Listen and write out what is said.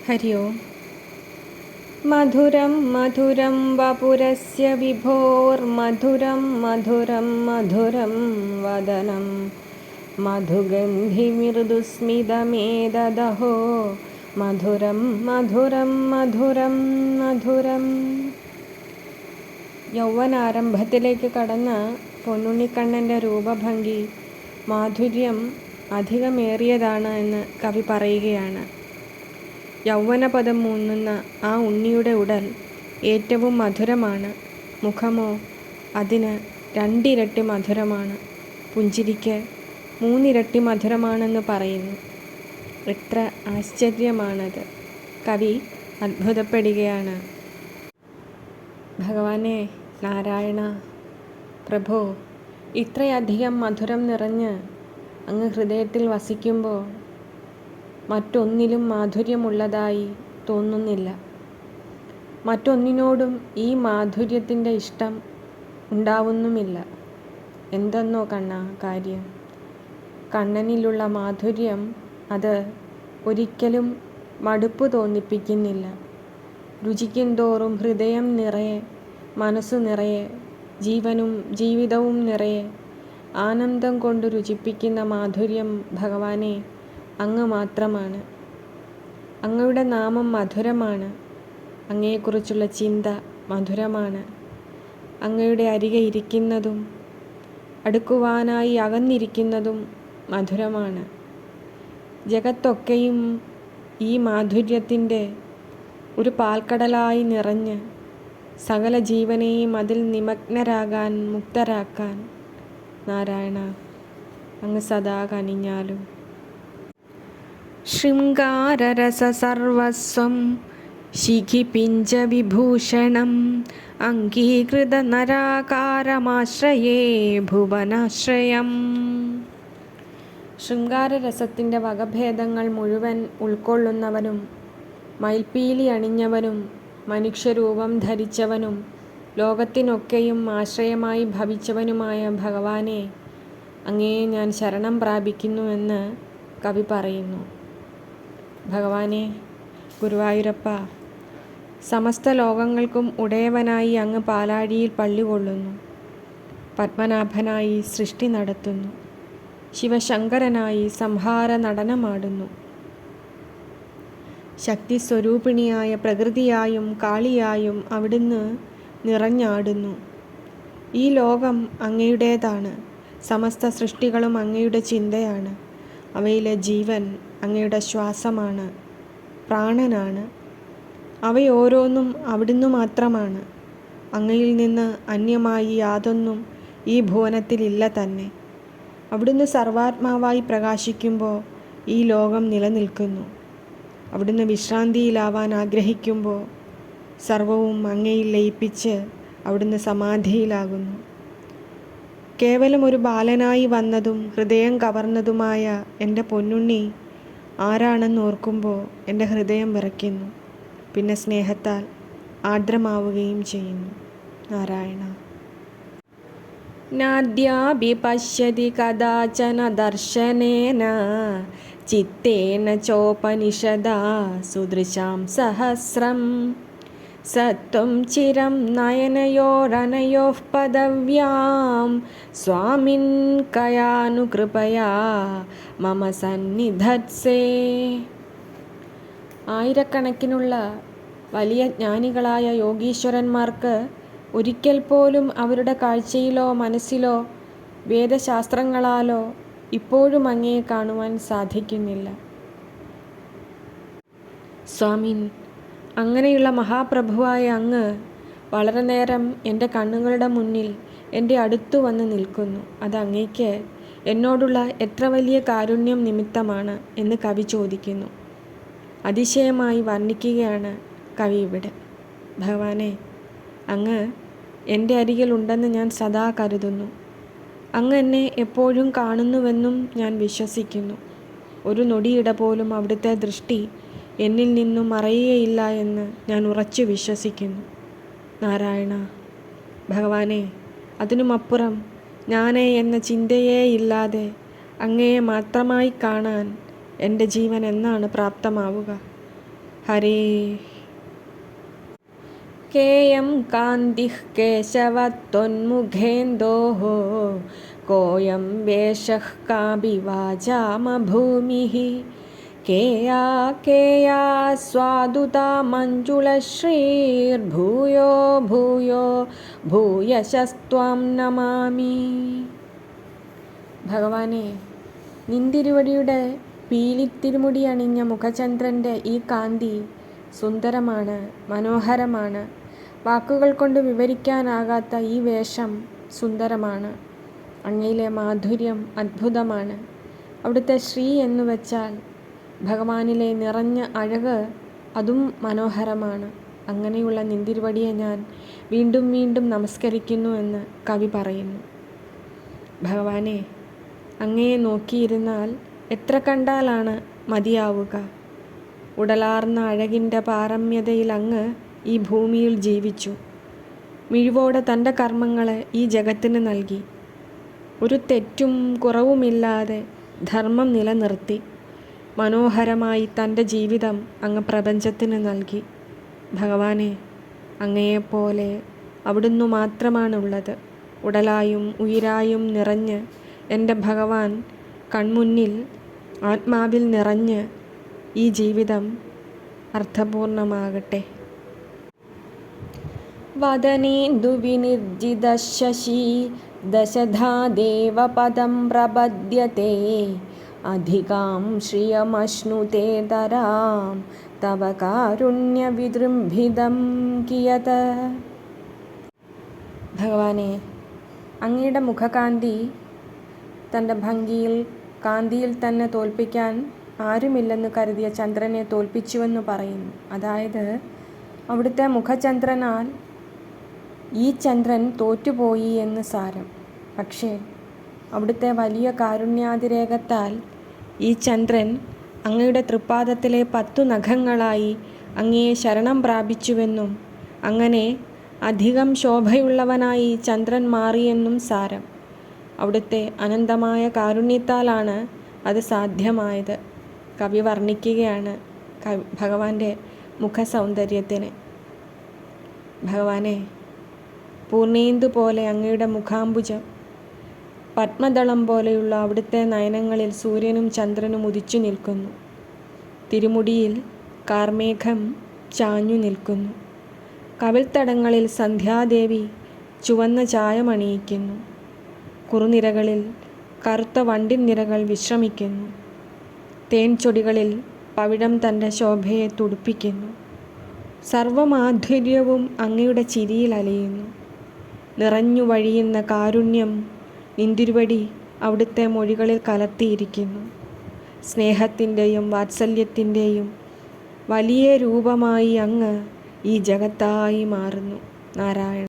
ഹരി ഓം. മധുരം മധുരം വപുരസ്യ വിഭോർമധുരം മധുരം മധുരം വദനം മധുഗന്ധിമൃദുസ്മിതമേതദഹോ മധുരം മധുരം മധുരം മധുരം. യൗവനാരംഭത്തിലേക്ക് കടന്ന പൊന്നുണ്ണിക്കണ്ണൻ്റെ രൂപഭംഗി മാധുര്യം അധികമേറിയതാണ് എന്ന് കവി പറയുകയാണ്. യൗവനപദം മൂന്നുന്ന ആ ഉണ്ണിയുടെ ഉടൽ ഏറ്റവും മധുരമാണ്. മുഖമോ അതിന് 2 ഇരട്ടി മധുരമാണ്. പുഞ്ചിരിക്ക് 3 ഇരട്ടി മധുരമാണെന്ന് പറയുന്നു. എത്ര ആശ്ചര്യമാണത്! കവി അത്ഭുതപ്പെടുകയാണ്. ഭഗവാനെ, നാരായണ പ്രഭോ, ഇത്രയധികം മധുരം നിറഞ്ഞ് അങ്ങ് ഹൃദയത്തിൽ വസിക്കുമ്പോൾ മറ്റൊന്നിലും മാധുര്യമുള്ളതായി തോന്നുന്നില്ല. മറ്റൊന്നിനോടും ഈ മാധുര്യത്തിൻ്റെ ഇഷ്ടം ഉണ്ടാവുന്നുമില്ല. എന്തെന്നോ കണ്ണാ കാര്യം? കണ്ണനിലുള്ള മാധുര്യം അത് ഒരിക്കലും മടുപ്പ് തോന്നിപ്പിക്കുന്നില്ല. രുചിക്കും തോറും ഹൃദയം നിറയെ, മനസ്സു നിറയെ, ജീവനും ജീവിതവും നിറയെ ആനന്ദം കൊണ്ട് രുചിപ്പിക്കുന്ന മാധുര്യം ഭഗവാനെ അങ്ങ് മാത്രമാണ്. അങ്ങയുടെ നാമം മധുരമാണ്. അങ്ങയെക്കുറിച്ചുള്ള ചിന്ത മധുരമാണ്. അങ്ങയുടെ അരികെ ഇരിക്കുന്നതും അടുക്കുവാനായി അകന്നിരിക്കുന്നതും മധുരമാണ്. ജഗത്തൊക്കെയും ഈ മാധുര്യത്തിൻ്റെ ഒരു പാൽക്കടലായി നിറഞ്ഞ് സകല ജീവനെയും അതിൽ നിമഗ്നരാകാൻ, മുക്തരാക്കാൻ നാരായണ അങ്ങ് സദാ കനിഞ്ഞാലും. ശൃംഗാരരസസർവസ്വം ശിഖിപിഞ്ചവിഭൂഷണം അംഗീകൃതനരാകാരമാശ്രയേ ഭുവനാശ്രയം. ശൃംഗാരരസത്തിൻ്റെ വകഭേദങ്ങൾ മുഴുവൻ ഉൾക്കൊള്ളുന്നവനും മയിൽപ്പീലി അണിഞ്ഞവനും മനുഷ്യരൂപം ധരിച്ചവനും ലോകത്തിനൊക്കെയും ആശ്രയമായി ഭവിച്ചവനുമായ ഭഗവാനെ, അങ്ങേ ഞാൻ ശരണം പ്രാപിക്കുന്നുവെന്ന് കവി പറയുന്നു. ഭഗവാനെ, ഗുരുവായൂരപ്പ, സമസ്ത ലോകങ്ങൾക്കും ഉടയവനായി അങ്ങ് പാലാഴിയിൽ പള്ളികൊള്ളുന്നു. പത്മനാഭനായി സൃഷ്ടി നടത്തുന്നു. ശിവശങ്കരനായി സംഹാര നടനമാടുന്നു. ശക്തിസ്വരൂപിണിയായ പ്രകൃതിയായും കാളിയായും അവിടുന്ന് നിറഞ്ഞാടുന്നു. ഈ ലോകം അങ്ങയുടേതാണ്. സമസ്ത സൃഷ്ടികളും അങ്ങയുടെ ചിന്തയാണ്. അവയിലെ ജീവൻ അങ്ങയുടെ ശ്വാസമാണ്, പ്രാണനാണ്. അവയോരോന്നും അവിടുന്ന് മാത്രമാണ്. അങ്ങയിൽ നിന്ന് അന്യമായി യാതൊന്നും ഈ ഭുവനത്തിലില്ല തന്നെ. അവിടുന്ന് സർവാത്മാവായി പ്രകാശിക്കുമ്പോൾ ഈ ലോകം നിലനിൽക്കുന്നു. അവിടുന്ന് വിശ്രാന്തിയിലാവാൻ ആഗ്രഹിക്കുമ്പോൾ സർവവും അങ്ങയിൽ ലയിപ്പിച്ച് അവിടുന്ന് സമാധിയിലാകുന്നു. കേവലം ഒരു ബാലനായി വന്നതും ഹൃദയം കവർന്നതുമായ എൻ്റെ പൊന്നുണ്ണി ആരാണെന്ന് ഓർക്കുമ്പോൾ എൻ്റെ ഹൃദയം വിറയ്ക്കുന്നു. പിന്നെ സ്നേഹത്താൽ ആർദ്രമാവുകയും ചെയ്യുന്നു. നാരായണ. നാദ്യാപി പശ്യതി കദാചന ദർശനേന ചിത്തേന ചോപനിഷദാ സുദൃശാം സഹസ്രം സത്വം ചിരം നയനയോരനയോഃ പദവ്യാം സ്വാമിൻ കയാനുകൃപയാ മമ സന്നിധത്സേ. ആയിരക്കണക്കിനുള്ള വലിയ ജ്ഞാനികളായ യോഗീശ്വരന്മാർക്ക് ഒരിക്കൽ പോലും അവരുടെ കാഴ്ചയിലോ മനസ്സിലോ വേദശാസ്ത്രങ്ങളാലോ ഇപ്പോഴും അങ്ങയെ കാണുവാൻ സാധിക്കുന്നില്ല. സ്വാമിൻ, അങ്ങനെയുള്ള മഹാപ്രഭുവായ അങ്ങ് വളരെ നേരം എൻ്റെ കണ്ണുകളുടെ മുന്നിൽ എൻ്റെ അടുത്തു വന്ന് നിൽക്കുന്നു. അത് അങ്ങയ്ക്ക് എന്നോടുള്ള എത്ര വലിയ കാരുണ്യം നിമിത്തമാണ് എന്ന് കവി ചോദിക്കുന്നു. അതിശയമായി വർണ്ണിക്കുകയാണ് കവി ഇവിടെ. ഭഗവാനെ, അങ്ങ് എൻ്റെ അരികിൽ ഉണ്ടെന്ന് ഞാൻ സദാ കരുതുന്നു. അങ്ങ് എന്നെ എപ്പോഴും കാണുന്നുവെന്നും ഞാൻ വിശ്വസിക്കുന്നു. ഒരു നൊടിയിട പോലും അവിടുത്തെ ദൃഷ്ടി എന്നിൽ നിന്നും മറയുകയില്ല എന്ന് ഞാൻ ഉറച്ചു വിശ്വസിക്കുന്നു. നാരായണ. ഭഗവാനെ, അതിനുമപ്പുറം ഞാനേ എന്ന ചിന്തയേ ഇല്ലാതെ അങ്ങയെ മാത്രമായി കാണാൻ എൻ്റെ ജീവൻ എന്നാണ് പ്രാപ്തമാവുക? ഹരേ. കേയം കാന്തിഃ കേശവത്വന്മുഖേന്ദോഃ കോയം വേഷഃ കാഭിവാചാമഭൂമിഃ കേയാ കേയാ സ്വാദുതാ മഞ്ജുളശ്രീർഭൂയോ ഭൂയോ ഭൂയശസ്ത്വാം നമാമി. ഭഗവാനെ, നിന്തിരുവടിയുടെ പീലിത്തിരുമുടി അണിഞ്ഞ മുഖചന്ദ്രൻ്റെ ഈ കാന്തി സുന്ദരമാണ്, മനോഹരമാണ്. വാക്കുകൾ കൊണ്ട് വിവരിക്കാനാകാത്ത ഈ വേഷം സുന്ദരമാണ്. അങ്ങയിലെ മാധുര്യം അദ്ഭുതമാണ്. അവിടുത്തെ ശ്രീ എന്നു വച്ചാൽ ഭഗവാനിലെ നിറഞ്ഞ അഴക്, അതും മനോഹരമാണ്. അങ്ങനെയുള്ള നിന്തിരുവടിയെ ഞാൻ വീണ്ടും വീണ്ടും നമസ്കരിക്കുന്നു എന്ന് കവി പറയുന്നു. ഭഗവാനെ, അങ്ങയെ നോക്കിയിരുന്നാൽ എത്ര കണ്ടാലാണ് മതിയാവുക? ഉടലാർന്ന അഴകിൻ്റെ പാരമ്യതയിൽ അങ്ങ് ഈ ഭൂമിയിൽ ജീവിച്ചു. മിഴിവോടെ തൻ്റെ കർമ്മങ്ങളെ ഈ ജഗത്തിന് നൽകി. ഒരു തെറ്റും കുറവുമില്ലാതെ ധർമ്മം നിലനിർത്തി മനോഹരമായി തൻ്റെ ജീവിതം അങ്ങ് പ്രപഞ്ചത്തിന് നൽകി. ഭഗവാനെ, അങ്ങയെപ്പോലെ അവിടുന്ന് മാത്രമാണുള്ളത്. ഉടലായും ഉയിരായും നിറഞ്ഞ് എൻ്റെ ഭഗവാൻ കൺമുന്നിൽ ആത്മാവിൽ നിറഞ്ഞ് ഈ ജീവിതം അർത്ഥപൂർണമാകട്ടെ. വദനേന്ദുവിനിർജിതശശി ദശധാ ദേവപദം പ്രപദ്യത്തെ അധികാം ശ്രിയമശ്നുതേ തരാം തവ കാരുണ്യവിജൃംഭിതം കിയത്. ഭഗവാനെ, അങ്ങയുടെ മുഖകാന്തി തൻ്റെ ഭംഗിയിൽ കാന്തിയിൽ തന്നെ തോൽപ്പിക്കാൻ ആരുമില്ലെന്ന് കരുതിയ ചന്ദ്രനെ തോൽപ്പിച്ചുവെന്ന് പറയുന്നു. അതായത് അവിടുത്തെ മുഖചന്ദ്രനാൽ ഈ ചന്ദ്രൻ തോറ്റുപോയി എന്ന് സാരം. പക്ഷേ അവിടുത്തെ വലിയ കാരുണ്യാതിരേകത്താൽ ഈ ചന്ദ്രൻ അങ്ങയുടെ തൃപ്പാദത്തിലെ 10 നഖങ്ങളായി അങ്ങയെ ശരണം പ്രാപിച്ചുവെന്നും അങ്ങനെ അധികം ശോഭയുള്ളവനായി ചന്ദ്രൻ മാറിയെന്നും സാരം. അവിടുത്തെ അനന്തമായ കാരുണ്യത്താലാണ് അത് സാധ്യമായത്. കവി വർണ്ണിക്കുകയാണ് ഭഗവാന്റെ മുഖസൗന്ദര്യത്തിന്. ഭഗവാനെ, പൂർണേന്ദു പോലെ അങ്ങയുടെ മുഖാംബുജം, പത്മദളം പോലെയുള്ള അവിടുത്തെ നയനങ്ങളിൽ സൂര്യനും ചന്ദ്രനും ഉദിച്ചു നിൽക്കുന്നു. തിരുമുടിയിൽ കാർമേഘം ചാഞ്ഞു നിൽക്കുന്നു. കവിൾത്തടങ്ങളിൽ സന്ധ്യാദേവി ചുവന്ന ചായമണിയിക്കുന്നു. കുറുനിരകളിൽ കറുത്ത വണ്ടിൻ നിരകൾ വിശ്രമിക്കുന്നു. തേൻചൊടികളിൽ പവിഴം തൻ്റെ ശോഭയെ തുടിപ്പിക്കുന്നു. സർവമാധുര്യവും അങ്ങയുടെ ചിരിയിൽ അലിയുന്നു. നിറഞ്ഞു വഴിയുന്ന കാരുണ്യം നിന്തിരുവടി അവിടുത്തെ മൊഴികളിൽ കലർത്തിയിരിക്കുന്നു. സ്നേഹത്തിൻ്റെയും വാത്സല്യത്തിൻ്റെയും വലിയ രൂപമായി അങ്ങ് ഈ ജഗത്തായി മാറുന്നു. നാരായണ.